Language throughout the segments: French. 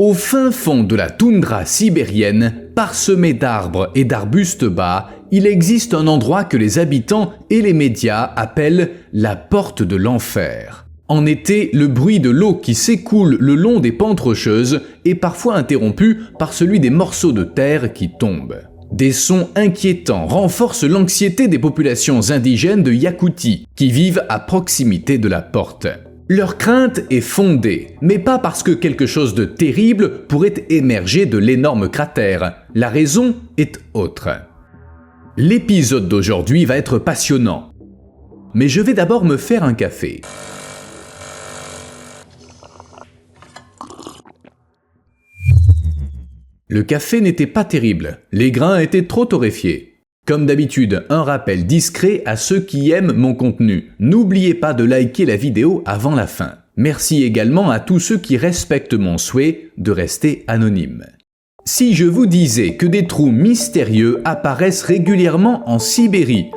Au fin fond de la toundra sibérienne, parsemée d'arbres et d'arbustes bas, il existe un endroit que les habitants et les médias appellent la porte de l'enfer. En été, le bruit de l'eau qui s'écoule le long des pentes rocheuses est parfois interrompu par celui des morceaux de terre qui tombent. Des sons inquiétants renforcent l'anxiété des populations indigènes de Yakoutie qui vivent à proximité de la porte. Leur crainte est fondée, mais pas parce que quelque chose de terrible pourrait émerger de l'énorme cratère. La raison est autre. L'épisode d'aujourd'hui va être passionnant. Mais je vais d'abord me faire un café. Le café n'était pas terrible, les grains étaient trop torréfiés. Comme d'habitude, un rappel discret à ceux qui aiment mon contenu. N'oubliez pas de liker la vidéo avant la fin. Merci également à tous ceux qui respectent mon souhait de rester anonyme. Si je vous disais que des trous mystérieux apparaissent régulièrement en Sibérie,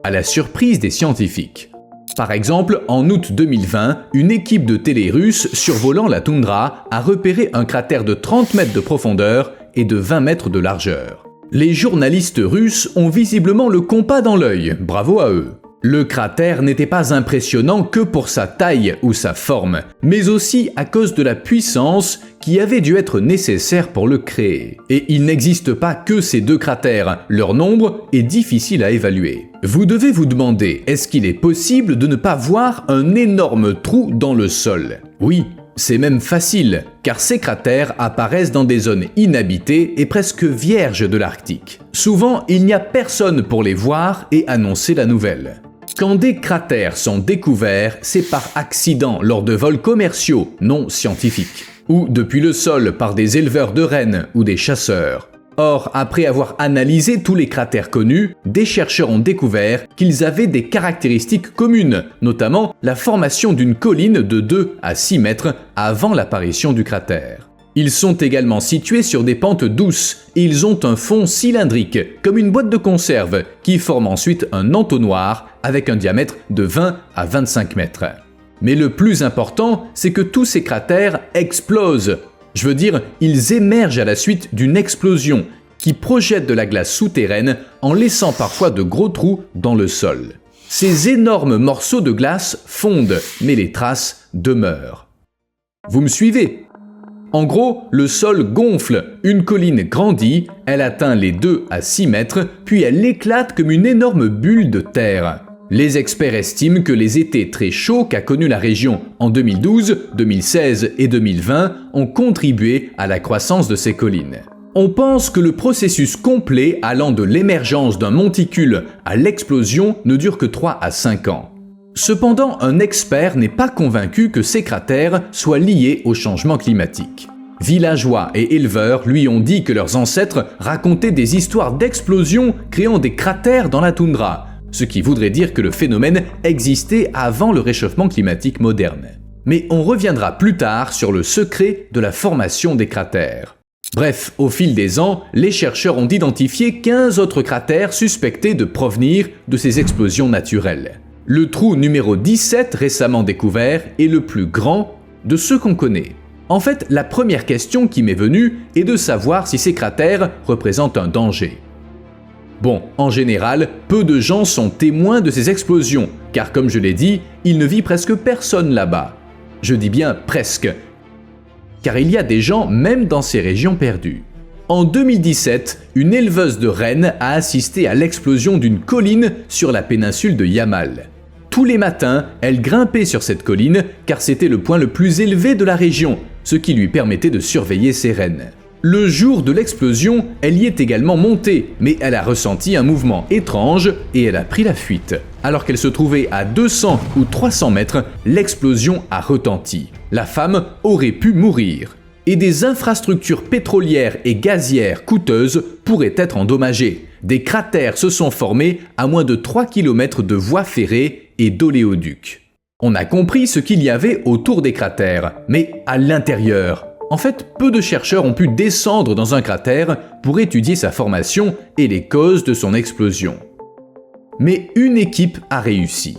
à la surprise des scientifiques. Par exemple, en août 2020, une équipe de télé russe survolant la toundra a repéré un cratère de 30 mètres de profondeur et de 20 mètres de largeur. Les journalistes russes ont visiblement le compas dans l'œil, bravo à eux. Le cratère n'était pas impressionnant que pour sa taille ou sa forme, mais aussi à cause de la puissance qui avait dû être nécessaire pour le créer. Et il n'existe pas que ces deux cratères, leur nombre est difficile à évaluer. Vous devez vous demander, est-ce qu'il est possible de ne pas voir un énorme trou dans le sol? Oui. C'est même facile, car ces cratères apparaissent dans des zones inhabitées et presque vierges de l'Arctique. Souvent, il n'y a personne pour les voir et annoncer la nouvelle. Quand des cratères sont découverts, c'est par accident lors de vols commerciaux non scientifiques, ou depuis le sol par des éleveurs de rennes ou des chasseurs. Or, après avoir analysé tous les cratères connus, des chercheurs ont découvert qu'ils avaient des caractéristiques communes, notamment la formation d'une colline de 2 à 6 mètres avant l'apparition du cratère. Ils sont également situés sur des pentes douces et ils ont un fond cylindrique, comme une boîte de conserve, qui forme ensuite un entonnoir avec un diamètre de 20 à 25 mètres. Mais le plus important, c'est que tous ces cratères explosent. Je veux dire, ils émergent à la suite d'une explosion qui projette de la glace souterraine en laissant parfois de gros trous dans le sol. Ces énormes morceaux de glace fondent, mais les traces demeurent. Vous me suivez? En gros, le sol gonfle, une colline grandit, elle atteint les 2 à 6 mètres, puis elle éclate comme une énorme bulle de terre. Les experts estiment que les étés très chauds qu'a connus la région en 2012, 2016 et 2020 ont contribué à la croissance de ces collines. On pense que le processus complet allant de l'émergence d'un monticule à l'explosion ne dure que 3 à 5 ans. Cependant, un expert n'est pas convaincu que ces cratères soient liés au changement climatique. Villageois et éleveurs lui ont dit que leurs ancêtres racontaient des histoires d'explosions créant des cratères dans la toundra, ce qui voudrait dire que le phénomène existait avant le réchauffement climatique moderne. Mais on reviendra plus tard sur le secret de la formation des cratères. Bref, au fil des ans, les chercheurs ont identifié 15 autres cratères suspectés de provenir de ces explosions naturelles. Le trou numéro 17 récemment découvert est le plus grand de ceux qu'on connaît. En fait, la première question qui m'est venue est de savoir si ces cratères représentent un danger. Bon, en général, peu de gens sont témoins de ces explosions, car comme je l'ai dit, il ne vit presque personne là-bas. Je dis bien presque, car il y a des gens même dans ces régions perdues. En 2017, une éleveuse de rennes a assisté à l'explosion d'une colline sur la péninsule de Yamal. Tous les matins, elle grimpait sur cette colline, car c'était le point le plus élevé de la région, ce qui lui permettait de surveiller ses rennes. Le jour de l'explosion, elle y est également montée, mais elle a ressenti un mouvement étrange et elle a pris la fuite. Alors qu'elle se trouvait à 200 ou 300 mètres, l'explosion a retenti. La femme aurait pu mourir. Et des infrastructures pétrolières et gazières coûteuses pourraient être endommagées. Des cratères se sont formés à moins de 3 km de voies ferrées et d'oléoducs. On a compris ce qu'il y avait autour des cratères, mais à l'intérieur. En fait, peu de chercheurs ont pu descendre dans un cratère pour étudier sa formation et les causes de son explosion. Mais une équipe a réussi.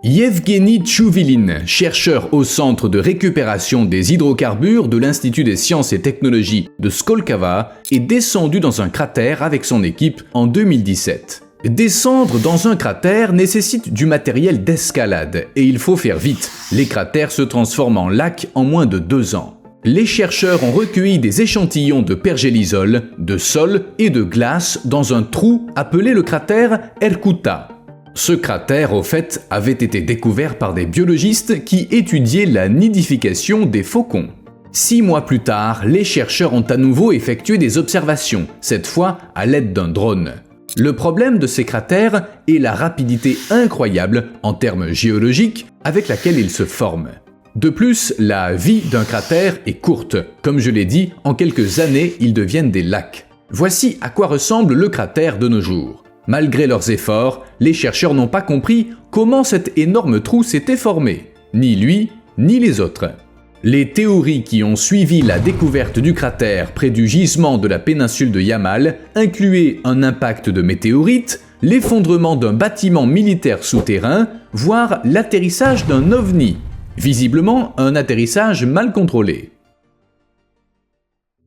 Yevgeny Tchouvilin, chercheur au Centre de récupération des hydrocarbures de l'Institut des sciences et technologies de Skolkava, est descendu dans un cratère avec son équipe en 2017. Descendre dans un cratère nécessite du matériel d'escalade et il faut faire vite. Les cratères se transforment en lacs en moins de 2 ans. Les chercheurs ont recueilli des échantillons de pergélisol, de sol et de glace dans un trou appelé le cratère Erkuta. Ce cratère, au fait, avait été découvert par des biologistes qui étudiaient la nidification des faucons. 6 mois plus tard, les chercheurs ont à nouveau effectué des observations, cette fois à l'aide d'un drone. Le problème de ces cratères est la rapidité incroyable, en termes géologiques, avec laquelle ils se forment. De plus, la vie d'un cratère est courte. Comme je l'ai dit, en quelques années, ils deviennent des lacs. Voici à quoi ressemble le cratère de nos jours. Malgré leurs efforts, les chercheurs n'ont pas compris comment cet énorme trou s'était formé. Ni lui, ni les autres. Les théories qui ont suivi la découverte du cratère près du gisement de la péninsule de Yamal incluaient un impact de météorite, l'effondrement d'un bâtiment militaire souterrain, voire l'atterrissage d'un ovni. Visiblement, un atterrissage mal contrôlé.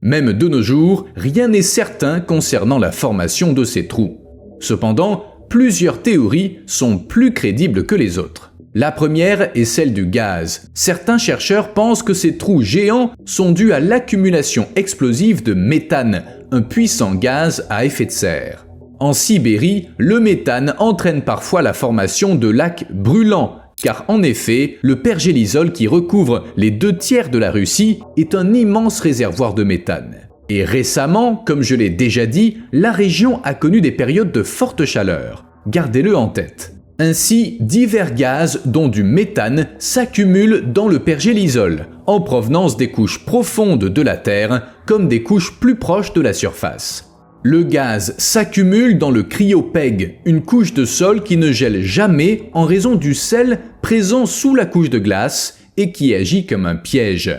Même de nos jours, rien n'est certain concernant la formation de ces trous. Cependant, plusieurs théories sont plus crédibles que les autres. La première est celle du gaz. Certains chercheurs pensent que ces trous géants sont dus à l'accumulation explosive de méthane, un puissant gaz à effet de serre. En Sibérie, le méthane entraîne parfois la formation de lacs brûlants, car en effet, le pergélisol qui recouvre les 2/3 de la Russie est un immense réservoir de méthane. Et récemment, comme je l'ai déjà dit, la région a connu des périodes de forte chaleur. Gardez-le en tête. Ainsi, divers gaz, dont du méthane, s'accumulent dans le pergélisol, en provenance des couches profondes de la Terre, comme des couches plus proches de la surface. Le gaz s'accumule dans le cryopeg, une couche de sol qui ne gèle jamais en raison du sel présent sous la couche de glace et qui agit comme un piège.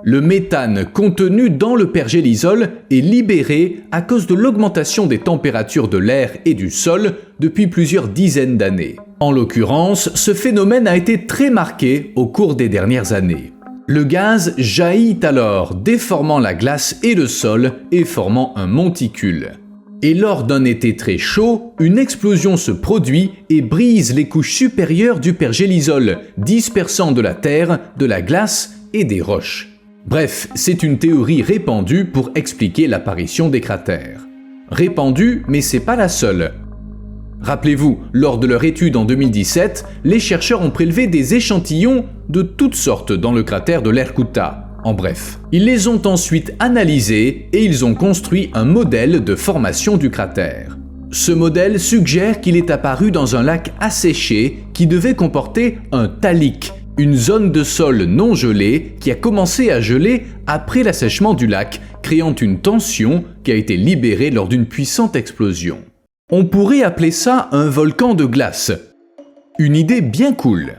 Le méthane contenu dans le pergélisol est libéré à cause de l'augmentation des températures de l'air et du sol depuis plusieurs dizaines d'années. En l'occurrence, ce phénomène a été très marqué au cours des dernières années. Le gaz jaillit alors, déformant la glace et le sol et formant un monticule. Et lors d'un été très chaud, une explosion se produit et brise les couches supérieures du pergélisol, dispersant de la terre, de la glace et des roches. Bref, c'est une théorie répandue pour expliquer l'apparition des cratères. Répandue, mais c'est pas la seule. Rappelez-vous, lors de leur étude en 2017, les chercheurs ont prélevé des échantillons de toutes sortes dans le cratère de l'Erkuta. En bref, ils les ont ensuite analysés et ils ont construit un modèle de formation du cratère. Ce modèle suggère qu'il est apparu dans un lac asséché qui devait comporter un talik, une zone de sol non gelée qui a commencé à geler après l'assèchement du lac, créant une tension qui a été libérée lors d'une puissante explosion. On pourrait appeler ça un volcan de glace. Une idée bien cool.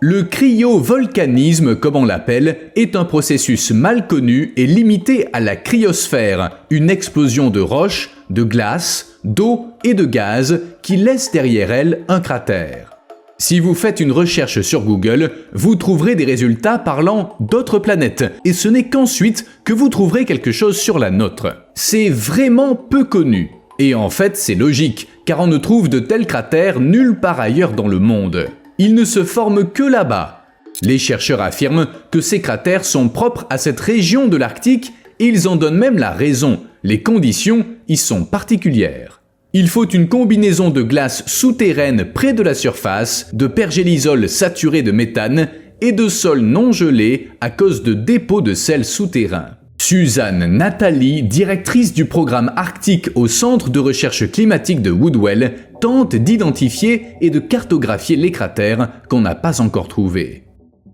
Le cryovolcanisme, comme on l'appelle, est un processus mal connu et limité à la cryosphère, une explosion de roches, de glace, d'eau et de gaz qui laisse derrière elle un cratère. Si vous faites une recherche sur Google, vous trouverez des résultats parlant d'autres planètes, et ce n'est qu'ensuite que vous trouverez quelque chose sur la nôtre. C'est vraiment peu connu. Et en fait, c'est logique, car on ne trouve de tels cratères nulle part ailleurs dans le monde. Ils ne se forment que là-bas. Les chercheurs affirment que ces cratères sont propres à cette région de l'Arctique, et ils en donnent même la raison. Les conditions y sont particulières. Il faut une combinaison de glace souterraine près de la surface, de pergélisol saturé de méthane et de sol non gelé à cause de dépôts de sel souterrain. Suzanne Nathalie, directrice du programme arctique au Centre de recherche climatique de Woodwell, tente d'identifier et de cartographier les cratères qu'on n'a pas encore trouvés.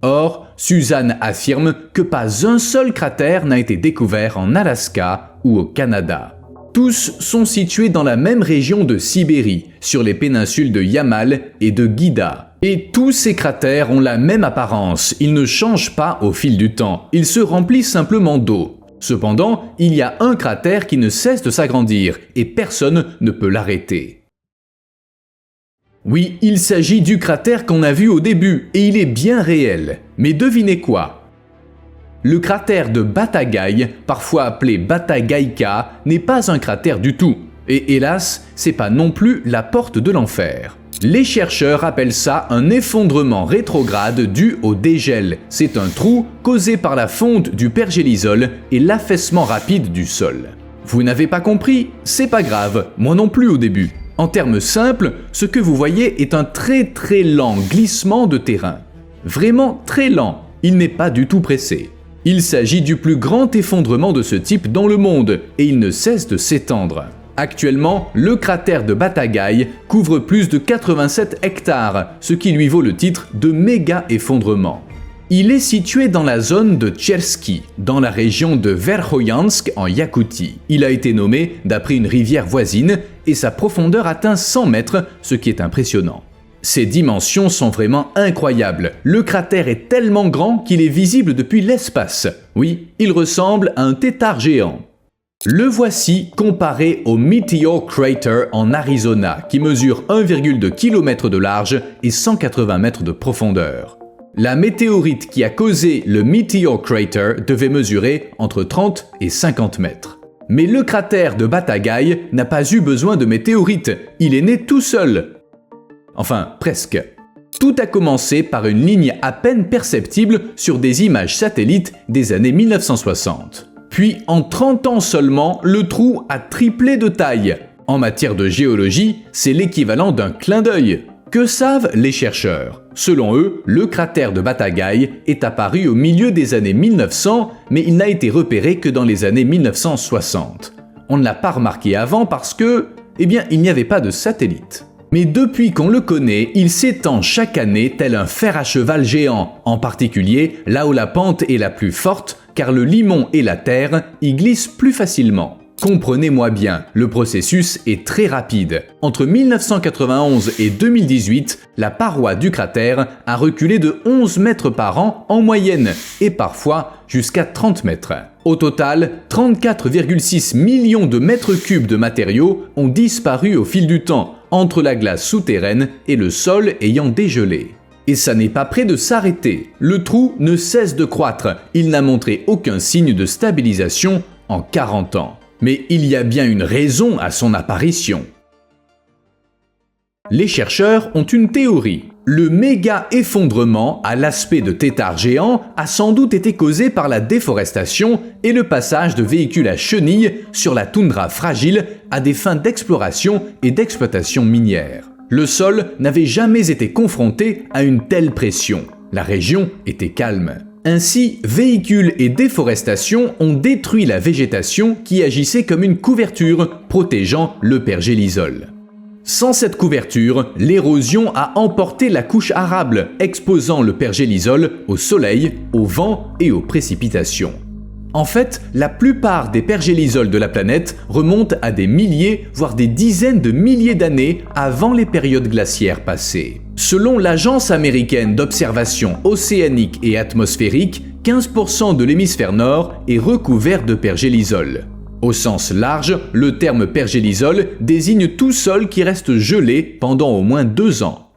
Or, Suzanne affirme que pas un seul cratère n'a été découvert en Alaska ou au Canada. Tous sont situés dans la même région de Sibérie, sur les péninsules de Yamal et de Guida. Et tous ces cratères ont la même apparence, ils ne changent pas au fil du temps, ils se remplissent simplement d'eau. Cependant, il y a un cratère qui ne cesse de s'agrandir et personne ne peut l'arrêter. Oui, il s'agit du cratère qu'on a vu au début, et il est bien réel. Mais devinez quoi? Le cratère de Batagaï, parfois appelé Batagaïka, n'est pas un cratère du tout. Et hélas, c'est pas non plus la porte de l'enfer. Les chercheurs appellent ça un effondrement rétrograde dû au dégel. C'est un trou causé par la fonte du pergélisol et l'affaissement rapide du sol. Vous n'avez pas compris? C'est pas grave, moi non plus au début. En termes simples, ce que vous voyez est un très lent glissement de terrain. Vraiment très lent, il n'est pas du tout pressé. Il s'agit du plus grand effondrement de ce type dans le monde et il ne cesse de s'étendre. Actuellement, le cratère de Batagaï couvre plus de 87 hectares, ce qui lui vaut le titre de méga effondrement. Il est situé dans la zone de Tchersky, dans la région de Verkhoyansk en Yakoutie. Il a été nommé d'après une rivière voisine et sa profondeur atteint 100 mètres, ce qui est impressionnant. Ses dimensions sont vraiment incroyables. Le cratère est tellement grand qu'il est visible depuis l'espace. Oui, il ressemble à un tétard géant. Le voici comparé au Meteor Crater en Arizona, qui mesure 1,2 km de large et 180 mètres de profondeur. La météorite qui a causé le Meteor Crater devait mesurer entre 30 et 50 mètres. Mais le cratère de Batagaï n'a pas eu besoin de météorite, il est né tout seul. Enfin, presque. Tout a commencé par une ligne à peine perceptible sur des images satellites des années 1960. Puis, en 30 ans seulement, le trou a triplé de taille. En matière de géologie, c'est l'équivalent d'un clin d'œil. Que savent les chercheurs? Selon eux, le cratère de Batagaï est apparu au milieu des années 1900, mais il n'a été repéré que dans les années 1960. On ne l'a pas remarqué avant parce que, il n'y avait pas de satellite. Mais depuis qu'on le connaît, il s'étend chaque année tel un fer à cheval géant, en particulier là où la pente est la plus forte, car le limon et la terre y glissent plus facilement. Comprenez-moi bien, le processus est très rapide. Entre 1991 et 2018, la paroi du cratère a reculé de 11 mètres par an en moyenne, et parfois jusqu'à 30 mètres. Au total, 34,6 millions de mètres cubes de matériaux ont disparu au fil du temps, entre la glace souterraine et le sol ayant dégelé. Et ça n'est pas près de s'arrêter. Le trou ne cesse de croître. Il n'a montré aucun signe de stabilisation en 40 ans. Mais il y a bien une raison à son apparition. Les chercheurs ont une théorie. Le méga effondrement à l'aspect de tétard géant a sans doute été causé par la déforestation et le passage de véhicules à chenilles sur la toundra fragile à des fins d'exploration et d'exploitation minière. Le sol n'avait jamais été confronté à une telle pression. La région était calme. Ainsi, véhicules et déforestation ont détruit la végétation qui agissait comme une couverture protégeant le pergélisol. Sans cette couverture, l'érosion a emporté la couche arable, exposant le pergélisol au soleil, au vent et aux précipitations. En fait, la plupart des pergélisols de la planète remontent à des milliers, voire des dizaines de milliers d'années avant les périodes glaciaires passées. Selon l'Agence américaine d'observation océanique et atmosphérique, 15% de l'hémisphère nord est recouvert de pergélisol. Au sens large, le terme pergélisol désigne tout sol qui reste gelé pendant au moins 2 ans.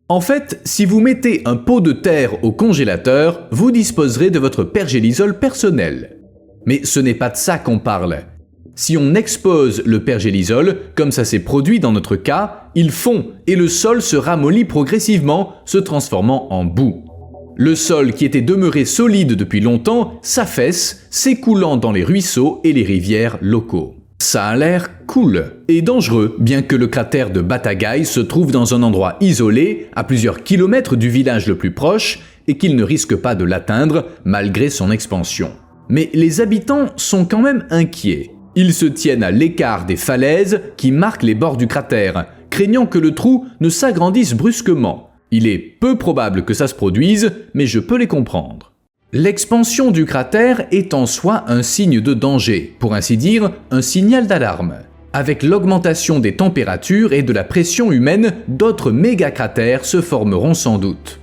En fait, si vous mettez un pot de terre au congélateur, vous disposerez de votre pergélisol personnel. Mais ce n'est pas de ça qu'on parle. Si on expose le pergélisol, comme ça s'est produit dans notre cas, il fond et le sol se ramollit progressivement, se transformant en boue. Le sol qui était demeuré solide depuis longtemps s'affaisse, s'écoulant dans les ruisseaux et les rivières locaux. Ça a l'air cool et dangereux, bien que le cratère de Batagaï se trouve dans un endroit isolé, à plusieurs kilomètres du village le plus proche, et qu'il ne risque pas de l'atteindre malgré son expansion. Mais les habitants sont quand même inquiets. Ils se tiennent à l'écart des falaises qui marquent les bords du cratère, craignant que le trou ne s'agrandisse brusquement. Il est peu probable que ça se produise, mais je peux les comprendre. L'expansion du cratère est en soi un signe de danger, pour ainsi dire, un signal d'alarme. Avec l'augmentation des températures et de la pression humaine, d'autres méga-cratères se formeront sans doute.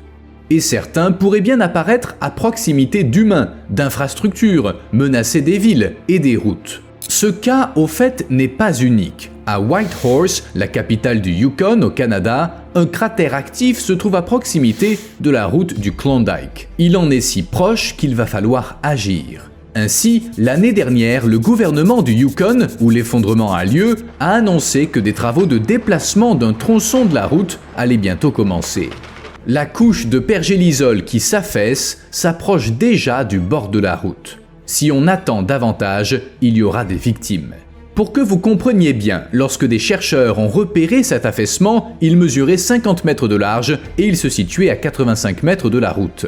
Et certains pourraient bien apparaître à proximité d'humains, d'infrastructures, menacer des villes et des routes. Ce cas, au fait, n'est pas unique. À Whitehorse, la capitale du Yukon au Canada, un cratère actif se trouve à proximité de la route du Klondike. Il en est si proche qu'il va falloir agir. Ainsi, l'année dernière, le gouvernement du Yukon, où l'effondrement a lieu, a annoncé que des travaux de déplacement d'un tronçon de la route allaient bientôt commencer. La couche de pergélisol qui s'affaisse s'approche déjà du bord de la route. Si on attend davantage, il y aura des victimes. Pour que vous compreniez bien, lorsque des chercheurs ont repéré cet affaissement, il mesurait 50 mètres de large et il se situait à 85 mètres de la route.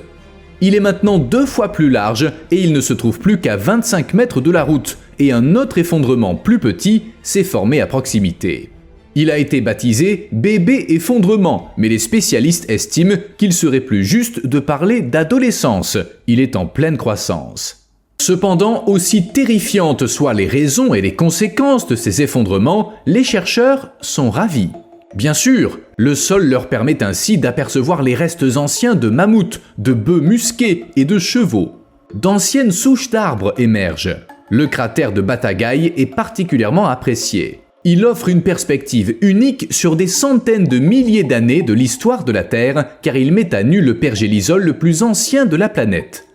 Il est maintenant 2 fois plus large et il ne se trouve plus qu'à 25 mètres de la route, et un autre effondrement plus petit s'est formé à proximité. Il a été baptisé bébé effondrement, mais les spécialistes estiment qu'il serait plus juste de parler d'adolescence. Il est en pleine croissance. Cependant, aussi terrifiantes soient les raisons et les conséquences de ces effondrements, les chercheurs sont ravis. Bien sûr, le sol leur permet ainsi d'apercevoir les restes anciens de mammouths, de bœufs musqués et de chevaux. D'anciennes souches d'arbres émergent. Le cratère de Batagaï est particulièrement apprécié. Il offre une perspective unique sur des centaines de milliers d'années de l'histoire de la Terre, car il met à nu le pergélisol le plus ancien de la planète.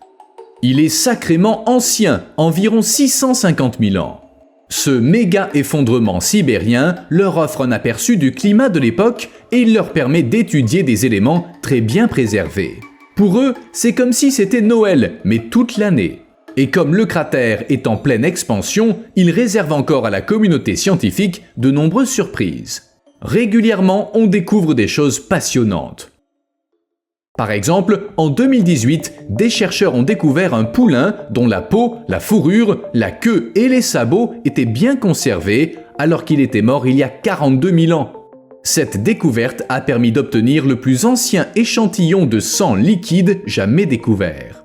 Il est sacrément ancien, environ 650 000 ans. Ce méga-effondrement sibérien leur offre un aperçu du climat de l'époque et il leur permet d'étudier des éléments très bien préservés. Pour eux, c'est comme si c'était Noël, mais toute l'année. Et comme le cratère est en pleine expansion, il réserve encore à la communauté scientifique de nombreuses surprises. Régulièrement, on découvre des choses passionnantes. Par exemple, en 2018, des chercheurs ont découvert un poulain dont la peau, la fourrure, la queue et les sabots étaient bien conservés alors qu'il était mort il y a 42 000 ans. Cette découverte a permis d'obtenir le plus ancien échantillon de sang liquide jamais découvert.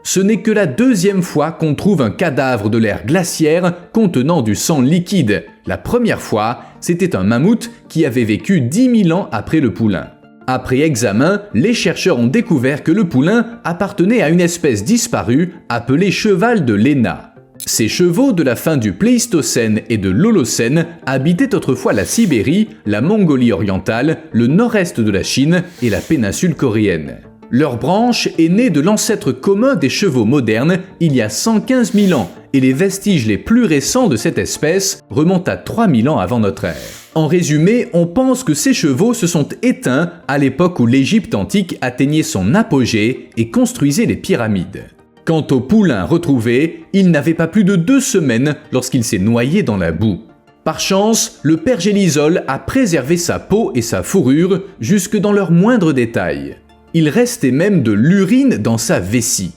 Ce n'est que la 2e fois qu'on trouve un cadavre de l'ère glaciaire contenant du sang liquide. La première fois, c'était un mammouth qui avait vécu 10 000 ans après le poulain. Après examen, les chercheurs ont découvert que le poulain appartenait à une espèce disparue appelée cheval de Léna. Ces chevaux de la fin du Pléistocène et de l'Holocène habitaient autrefois la Sibérie, la Mongolie orientale, le nord-est de la Chine et la péninsule coréenne. Leur branche est née de l'ancêtre commun des chevaux modernes il y a 115 000 ans et les vestiges les plus récents de cette espèce remontent à 3000 ans avant notre ère. En résumé, on pense que ces chevaux se sont éteints à l'époque où l'Égypte antique atteignait son apogée et construisait les pyramides. Quant au poulain retrouvé, il n'avait pas plus de 2 semaines lorsqu'il s'est noyé dans la boue. Par chance, le pergélisol a préservé sa peau et sa fourrure jusque dans leurs moindres détails. Il restait même de l'urine dans sa vessie.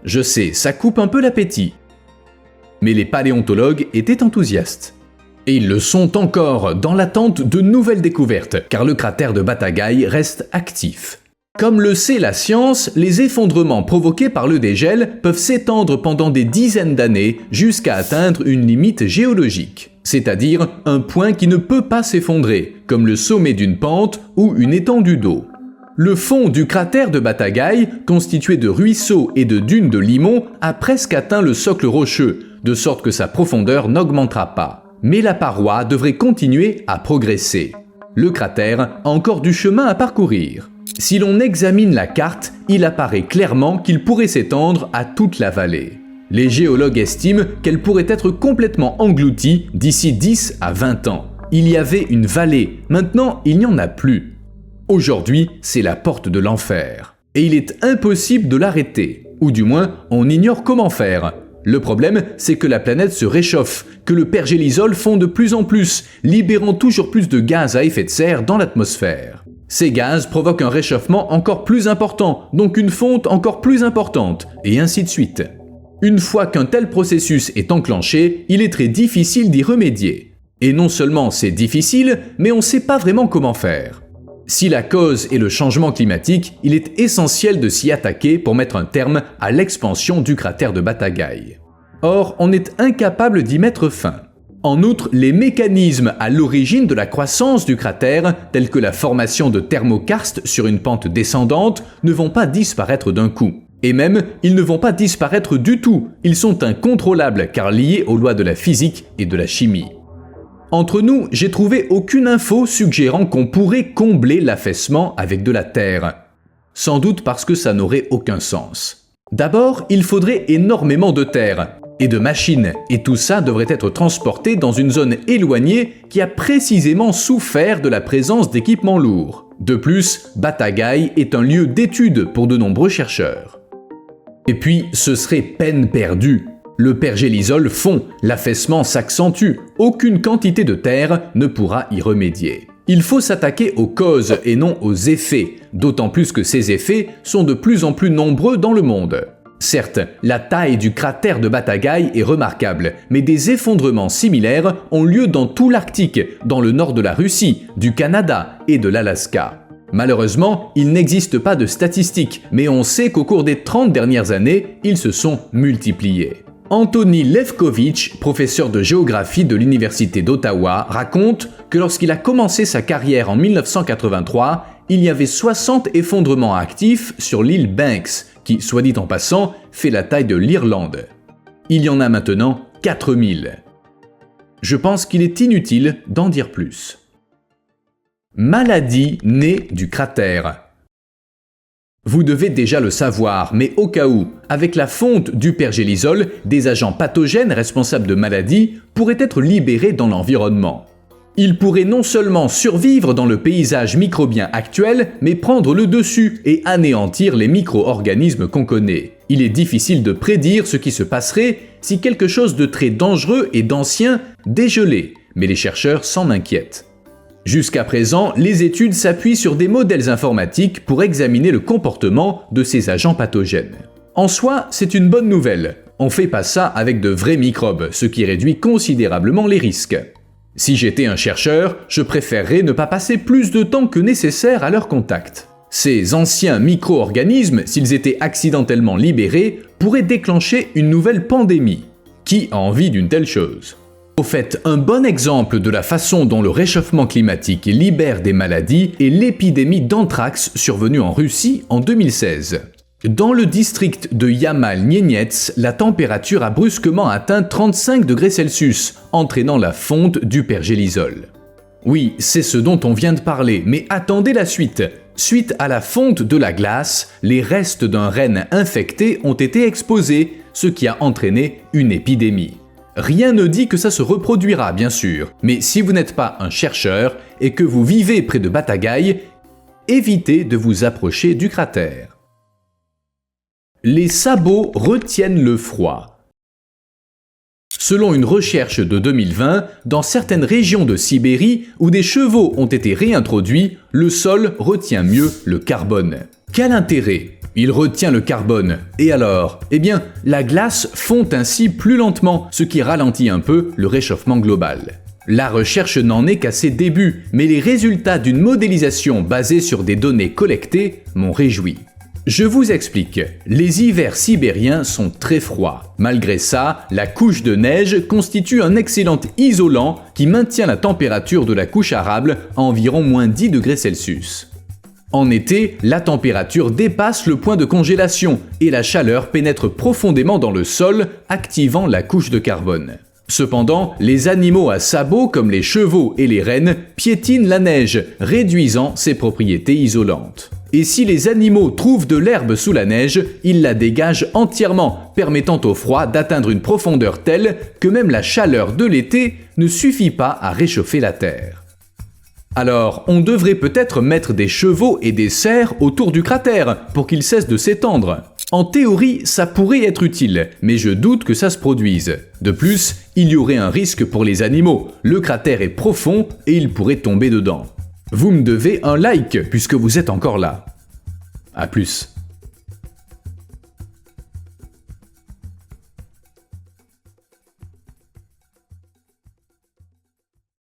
Je sais, ça coupe un peu l'appétit. Mais les paléontologues étaient enthousiastes. Et ils le sont encore dans l'attente de nouvelles découvertes, car le cratère de Batagaï reste actif. Comme le sait la science, les effondrements provoqués par le dégel peuvent s'étendre pendant des dizaines d'années jusqu'à atteindre une limite géologique, c'est-à-dire un point qui ne peut pas s'effondrer, comme le sommet d'une pente ou une étendue d'eau. Le fond du cratère de Batagaï, constitué de ruisseaux et de dunes de limon, a presque atteint le socle rocheux, de sorte que sa profondeur n'augmentera pas. Mais la paroi devrait continuer à progresser. Le cratère a encore du chemin à parcourir. Si l'on examine la carte, il apparaît clairement qu'il pourrait s'étendre à toute la vallée. Les géologues estiment qu'elle pourrait être complètement engloutie d'ici 10 à 20 ans. Il y avait une vallée, maintenant il n'y en a plus. Aujourd'hui, c'est la porte de l'enfer. Et il est impossible de l'arrêter. Ou du moins, on ignore comment faire. Le problème, c'est que la planète se réchauffe, que le pergélisol fond de plus en plus, libérant toujours plus de gaz à effet de serre dans l'atmosphère. Ces gaz provoquent un réchauffement encore plus important, donc une fonte encore plus importante, et ainsi de suite. Une fois qu'un tel processus est enclenché, il est très difficile d'y remédier. Et non seulement c'est difficile, mais on ne sait pas vraiment comment faire. Si la cause est le changement climatique, il est essentiel de s'y attaquer pour mettre un terme à l'expansion du cratère de Batagaï. Or, on est incapable d'y mettre fin. En outre, les mécanismes à l'origine de la croissance du cratère, tels que la formation de thermokarstes sur une pente descendante, ne vont pas disparaître d'un coup. Et même, ils ne vont pas disparaître du tout, ils sont incontrôlables car liés aux lois de la physique et de la chimie. Entre nous, j'ai trouvé aucune info suggérant qu'on pourrait combler l'affaissement avec de la terre. Sans doute parce que ça n'aurait aucun sens. D'abord, il faudrait énormément de terre et de machines, et tout ça devrait être transporté dans une zone éloignée qui a précisément souffert de la présence d'équipements lourds. De plus, Batagai est un lieu d'étude pour de nombreux chercheurs. Et puis, ce serait peine perdue. Le pergélisol fond, l'affaissement s'accentue, aucune quantité de terre ne pourra y remédier. Il faut s'attaquer aux causes et non aux effets, d'autant plus que ces effets sont de plus en plus nombreux dans le monde. Certes, la taille du cratère de Batagai est remarquable, mais des effondrements similaires ont lieu dans tout l'Arctique, dans le nord de la Russie, du Canada et de l'Alaska. Malheureusement, il n'existe pas de statistiques, mais on sait qu'au cours des 30 dernières années, ils se sont multipliés. Anthony Levkovitch, professeur de géographie de l'Université d'Ottawa, raconte que lorsqu'il a commencé sa carrière en 1983, il y avait 60 effondrements actifs sur l'île Banks, qui, soit dit en passant, fait la taille de l'Irlande. Il y en a maintenant 4000. Je pense qu'il est inutile d'en dire plus. Maladie née du cratère. Vous devez déjà le savoir, mais au cas où, avec la fonte du pergélisol, des agents pathogènes responsables de maladies pourraient être libérés dans l'environnement. Ils pourraient non seulement survivre dans le paysage microbien actuel, mais prendre le dessus et anéantir les micro-organismes qu'on connaît. Il est difficile de prédire ce qui se passerait si quelque chose de très dangereux et d'ancien dégelait, mais les chercheurs s'en inquiètent. Jusqu'à présent, les études s'appuient sur des modèles informatiques pour examiner le comportement de ces agents pathogènes. En soi, c'est une bonne nouvelle. On ne fait pas ça avec de vrais microbes, ce qui réduit considérablement les risques. Si j'étais un chercheur, je préférerais ne pas passer plus de temps que nécessaire à leur contact. Ces anciens micro-organismes, s'ils étaient accidentellement libérés, pourraient déclencher une nouvelle pandémie. Qui a envie d'une telle chose ? Au fait, un bon exemple de la façon dont le réchauffement climatique libère des maladies est l'épidémie d'anthrax survenue en Russie en 2016. Dans le district de Yamal-Nenets, la température a brusquement atteint 35 degrés Celsius, entraînant la fonte du pergélisol. Oui, c'est ce dont on vient de parler, mais attendez la suite. Suite à la fonte de la glace, les restes d'un renne infecté ont été exposés, ce qui a entraîné une épidémie. Rien ne dit que ça se reproduira, bien sûr, mais si vous n'êtes pas un chercheur et que vous vivez près de Batagai, évitez de vous approcher du cratère. Les sabots retiennent le froid. Selon une recherche de 2020, dans certaines régions de Sibérie où des chevaux ont été réintroduits, le sol retient mieux le carbone. Quel intérêt ? Il retient le carbone. Et alors ? Eh bien, la glace fond ainsi plus lentement, ce qui ralentit un peu le réchauffement global. La recherche n'en est qu'à ses débuts, mais les résultats d'une modélisation basée sur des données collectées m'ont réjoui. Je vous explique. Les hivers sibériens sont très froids. Malgré ça, la couche de neige constitue un excellent isolant qui maintient la température de la couche arable à environ moins 10 degrés Celsius. En été, la température dépasse le point de congélation et la chaleur pénètre profondément dans le sol, activant la couche de carbone. Cependant, les animaux à sabots comme les chevaux et les rennes piétinent la neige, réduisant ses propriétés isolantes. Et si les animaux trouvent de l'herbe sous la neige, ils la dégagent entièrement, permettant au froid d'atteindre une profondeur telle que même la chaleur de l'été ne suffit pas à réchauffer la terre. Alors, on devrait peut-être mettre des chevaux et des cerfs autour du cratère pour qu'ils cessent de s'étendre. En théorie, ça pourrait être utile, mais je doute que ça se produise. De plus, il y aurait un risque pour les animaux. Le cratère est profond et ils pourraient tomber dedans. Vous me devez un like puisque vous êtes encore là. À plus.